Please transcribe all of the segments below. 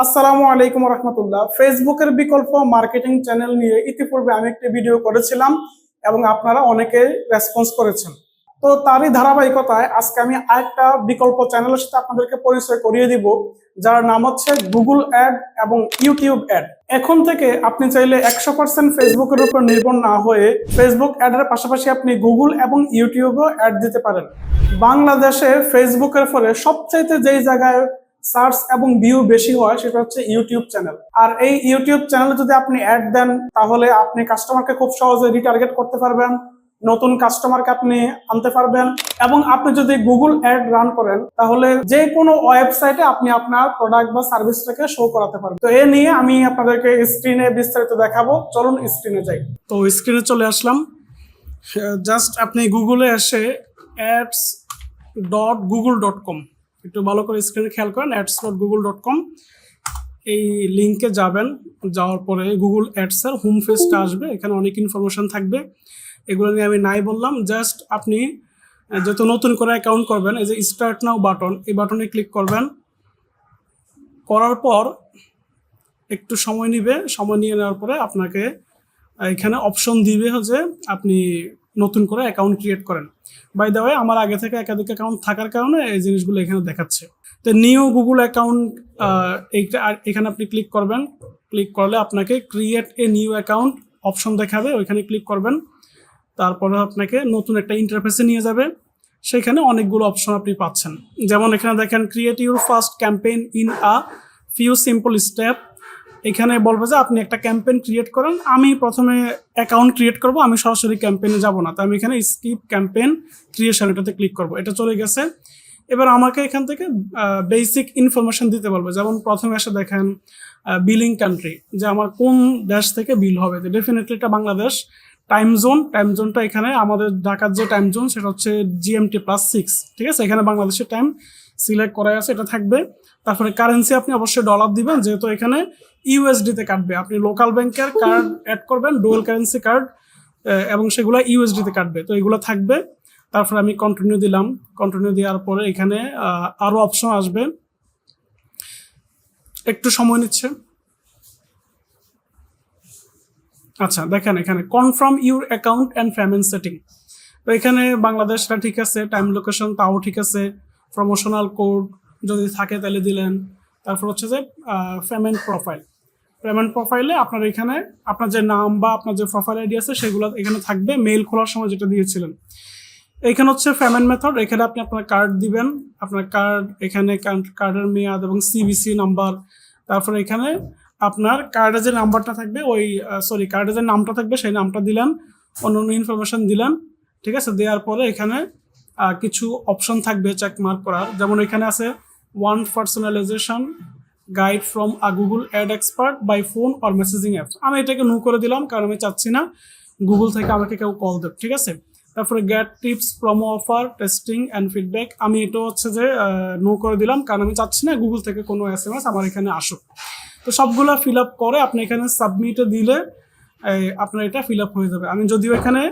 আসসালামু আলাইকুম রহমতুল্লাহ। ফেসবুকের বিকল্প মার্কেটিং চ্যানেল নিয়ে ইতিপূর্বে আমি একটি ভিডিও করেছিলাম এবং আপনারা অনেকে রেসপন্স করেছেন। তো তারই ধারাবাহিকতায় আজকে আমি আরেকটা বিকল্প চ্যানেলের সাথে আপনাদেরকে পরিচয় করিয়ে দিব, যার নাম হচ্ছে গুগল অ্যাড এবং ইউটিউব অ্যাড। এখন থেকে আপনি চাইলে 100% ফেসবুকের উপর নির্ভর না হয়ে ফেসবুক অ্যাডের পাশাপাশি আপনি গুগল এবং ইউটিউবেও অ্যাড দিতে পারেন। বাংলাদেশে ফেসবুকের ফলে সবচাইতে যেই জায়গায় সার্চ এবং ভিউ বেশি হয় সেটা হচ্ছে ইউটিউব চ্যানেল। আর এই ইউটিউব চ্যানেলে যদি আপনি অ্যাড দেন তাহলে আপনি কাস্টমারকে খুব সহজে রিটার্গেট করতে পারবেন, নতুন কাস্টমারকে আপনি আনতে পারবেন। এবং আপনি যদি গুগল অ্যাড রান করেন তাহলে যে কোনো ওয়েবসাইটে আপনি আপনার প্রোডাক্ট বা সার্ভিসটাকে শো করাতে পারবেন। তো এ নিয়ে আমি আপনাদেরকে স্ক্রিনে বিস্তারিত দেখাবো। চলুন স্ক্রিনে যাই। তো স্ক্রিনে চলে আসলাম। জাস্ট আপনি গুগলে এসে ads.google.com, একটু ভালো করে স্ক্রিনে খেয়াল করেন, ads.google.com এই লিঙ্কে যাবেন। যাওয়ার পরে গুগল অ্যাডসের হোম পেজটা আসবে। এখানে অনেক ইনফরমেশন থাকবে, এগুলো নিয়ে আমি নাই বললাম। জাস্ট আপনি যেহেতু নতুন করে অ্যাকাউন্ট করবেন, এই যে স্টার্ট নাও বাটন, এই বাটনে ক্লিক করবেন। করার পর একটু সময় নিবে, সময় নিয়ে নেওয়ার পরে আপনাকে এখানে অপশন দিবে যে আপনি নতুন করে অ্যাকাউন্ট ক্রিয়েট করেন। বাই দ্য ওয়ে, আমার আগে থেকে একাধিক অ্যাকাউন্ট থাকার কারণে এই জিনিসগুলো এখানে দেখাচ্ছে। তো নিউ গুগল অ্যাকাউন্ট, এখানে আপনি ক্লিক করবেন। ক্লিক করলে আপনাকে create a new account option দেখাবে, ওইখানে ক্লিক করবেন। তারপরে আপনাকে নতুন একটা ইন্টারফেসে নিয়ে যাবে। সেখানে অনেকগুলো অপশন আপনি পাচ্ছেন, যেমন এখানে দেখেন create your first campaign in a few simple step. এখানে বলবো যে আপনি একটা ক্যাম্পেইন ক্রিয়েট করেন। আমি প্রথমে অ্যাকাউন্ট ক্রিয়েট করব, আমি সরাসরি ক্যাম্পেইনে যাব না, তো আমি এখানে স্কিপ ক্যাম্পেইন ক্রিয়েশন এটাতে ক্লিক করব। এটা চলে গেছে। এবার আমাকে এখান থেকে বেসিক ইনফরমেশন দিতে বলবে, যেমন প্রথমে এসে দেখেন বিলিং কান্ট্রি, যে আমার কোন দেশ থেকে বিল হবে। তো ডেফিনেটলি এটা বাংলাদেশ। টাইম জোনটা এখানে আমাদের ঢাকার যে টাইম জোন সেটা হচ্ছে GMT+6, ঠিক আছে। এখানে বাংলাদেশের টাইম সিলেক্ট করা আছে, এটা থাকবে। তারপরে কারেন্সি আপনি অবশ্যই ডলার দিবেন, যেহেতু এখানে ইউএসডিতে কাটবে। আপনি লোকাল ব্যাংকের কার্ড অ্যাড করবেন, ডুয়াল কারেন্সি কার্ড, এবং সেগুলো ইউএসডিতে কাটবে, তো এগুলো থাকবে। তারপরে আমি কন্টিনিউ দিলাম। কন্টিনিউ দেওয়ার পরে এখানে আরও অপশন আসবে, একটু সময় নিচ্ছে। আচ্ছা দেখেন, এখানে confirm your account and payment setting. তো এখানে বাংলাদেশটা ঠিক আছে, টাইম লোকেশন তাও ঠিক আছে, প্রমোশনাল কোড যদি থাকে তাহলে দিলেন। তারপর হচ্ছে যে পেমেন্ট প্রোফাইলে আপনার এখানে আপনার যে নাম বা আপনার যে প্রোফাইল আইডি আছে সেগুলো এখানে থাকবে, মেইল খোলার সময় যেটা দিয়েছিলেন। এখানে হচ্ছে পেমেন্ট মেথড, এখানে আপনি আপনার কার্ড দিবেন। আপনার কার্ড, এখানে কার্ডের মেয়াদ এবং CVC নাম্বার। তারপরে এখানে আপনার কার্ডের যে নাম্বারটা থাকবে কার্ডের যে নামটা থাকবে সেই নামটা দিলেন, অন্য ইনফরমেশন দিলেন, ঠিক আছে। দেওয়ার পরে এখানে কিছু অপশন থাকবে চেক মার্ক করার, যেমন এখানে আছে one personalization guide from a Google ad expert by phone or messaging apps. আমি এটাকে নো করে দিলাম, কারণ আমি চাচ্ছি না গুগল থেকে আমাকে কেউ কল দেব, ঠিক আছে। তারপরে get tips, promo offer, testing and feedback, আমি এটা হচ্ছে যে নো করে দিলাম, কারণ আমি চাচ্ছি না গুগল থেকে কোনো SMS আমার এখানে আসুক। তো সবগুলো ফিল আপ করে আপনি এখানে সাবমিটে দিলে আপনার এটা ফিল আপ হয়ে যাবে। আমি যদিও এখানে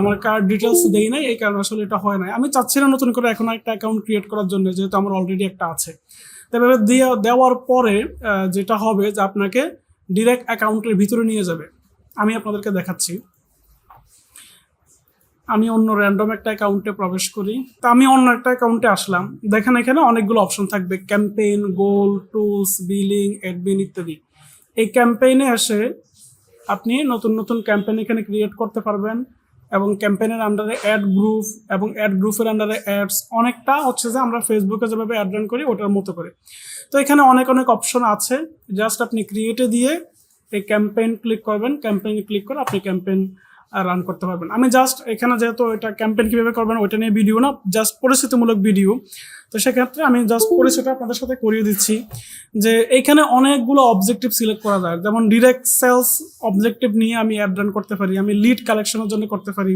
আমার কার্ড ডিটেলস দেই নাই, এই কারণে আসলে এটা হয় নাই। আমি চাচ্ছি না নতুন করে এখন একটা অ্যাকাউন্ট ক্রিয়েট করার জন্য, যেহেতু আমার অলরেডি একটা আছে। তবে দেওয়ার পরে যেটা হবে যে আপনাকে ডিরেক্ট অ্যাকাউন্টের ভিতরে নিয়ে যাবে। আমি আপনাদেরকে দেখাচ্ছি। আমি অন্য র্যান্ডম একটা অ্যাকাউন্টে প্রবেশ করি। তা আমি অন্য একটা অ্যাকাউন্টে আসলাম। দেখেন এখানে অনেকগুলো অপশন থাকবে, ক্যাম্পেইন, গোল, টুলস, বিলিং, অ্যাডমিন ইত্যাদি। এই ক্যাম্পেইনে এসে আপনি নতুন ক্যাম্পেইন এখানে ক্রিয়েট করতে পারবেন, এবং ক্যাম্পেইনের আন্ডারে অ্যাড গ্রুপ এবং অ্যাড গ্রুপের আন্ডারে অ্যাডস, অনেকটা হচ্ছে যে আমরা ফেসবুকে যেভাবে অ্যাড রান করি ওটার মতো করে। তো এখানে অনেক অপশন আছে। জাস্ট আপনি ক্রিয়েটে দিয়ে এই ক্যাম্পেইন ক্লিক করবেন। ক্যাম্পেইনে ক্লিক করে আপনি ক্যাম্পেইন রান করতে পারবেন। আমি জাস্ট এখানে যেহেতু এটা ক্যাম্পেইন কীভাবে করবেন ওইটা নিয়ে ভিডিও না, জাস্ট পরিচিতিমূলক ভিডিও, তো সেক্ষেত্রে আমি জাস্ট পরিচিতি আপনাদের সাথে করিয়ে দিচ্ছি যে এইখানে অনেকগুলো অবজেক্টিভ সিলেক্ট করা যায়। যেমন ডিরেক্ট সেলস অবজেক্টিভ নিয়ে আমি অ্যাড রান করতে পারি, আমি লিড কালেকশনের জন্য করতে পারি,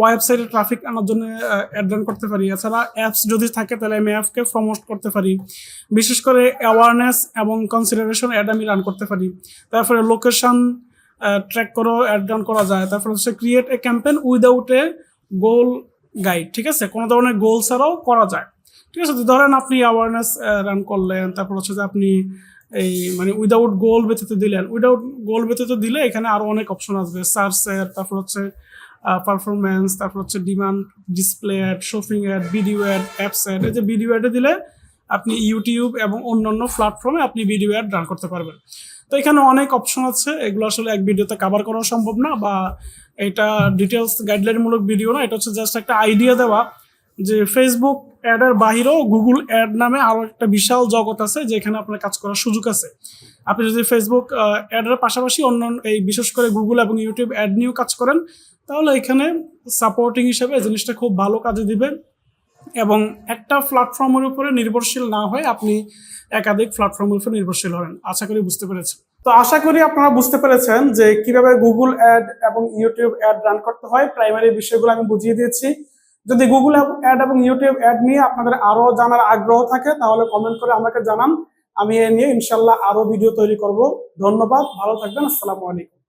ওয়েবসাইটে ট্রাফিক আনার জন্য অ্যাড রান করতে পারি। এছাড়া অ্যাপস যদি থাকে তাহলে আমি অ্যাপকে প্রমোট করতে পারি। বিশেষ করে অ্যাওয়ারনেস এবং কনসিডারেশন অ্যাড আমি রান করতে পারি। তারপরে লোকেশন ট্র্যাক করেও অ্যাড রান করা যায়। তারপর হচ্ছে create a campaign without a goal guide, ঠিক আছে, কোনো ধরনের গোল ছাড়াও করা যায়, ঠিক আছে। তো ধরেন আপনি অ্যাওয়ারনেস রান করলেন, তারপর হচ্ছে যে আপনি এই মানে উইদাউট গোল ব্যতীত দিলেন, উইদাউট গোল ব্যতীত দিলে এখানে আরো অনেক অপশন আসবে, সার্চের, তারপর হচ্ছে পারফরমেন্স, তারপর হচ্ছে demand, display ad, shopping ad, video ad, apps ad. এই যে ভিডিও অ্যাডে দিলে আপনি ইউটিউব এবং অন্যান্য প্ল্যাটফর্মে আপনি ভিডিও অ্যাড রান করতে পারবেন। তো এখানে অনেক অপশন আছে, এগুলো আসলে এক ভিডিওতে কভার করা সম্ভব না, বা এটা ডিটেলস গাইডলাইনমূলক ভিডিও না, এটা হচ্ছে জাস্ট একটা আইডিয়া দেওয়া যে ফেসবুক অ্যাডের বাহিরেও গুগল অ্যাড নামে আরো একটা বিশাল জগৎ আছে যেখানে আপনার কাজ করার সুযোগ আছে। আপনি যদি ফেসবুক অ্যাডের পাশাপাশি অন্য এই বিশেষ করে গুগল এবং ইউটিউব অ্যাড নিয়েও কাজ করেন, তাহলে এখানে সাপোর্টিং হিসেবে জিনিসটা খুব ভালো কাজে দিবে, এবং একটা প্ল্যাটফর্মের উপরে নির্ভরশীল না হয়ে আপনি একাধিক প্ল্যাটফর্মের উপর নির্ভরশীল হবেন। আশা করি বুঝতে পেরেছেন। তো আশা করি আপনারা বুঝতে পেরেছেন যে কিভাবে গুগল অ্যাড এবং ইউটিউব অ্যাড রান করতে হয়। প্রাইমারি বিষয়গুলো আমি বুঝিয়ে দিয়েছি। যদি গুগল অ্যাড এবং ইউটিউব অ্যাড নিয়ে আপনাদের আরো জানার আগ্রহ থাকে তাহলে কমেন্ট করে আমাকে জানান, আমি এ নিয়ে ইনশাল্লাহ আরো ভিডিও তৈরি করব। ধন্যবাদ, ভালো থাকবেন, আসসালামু আলাইকুম।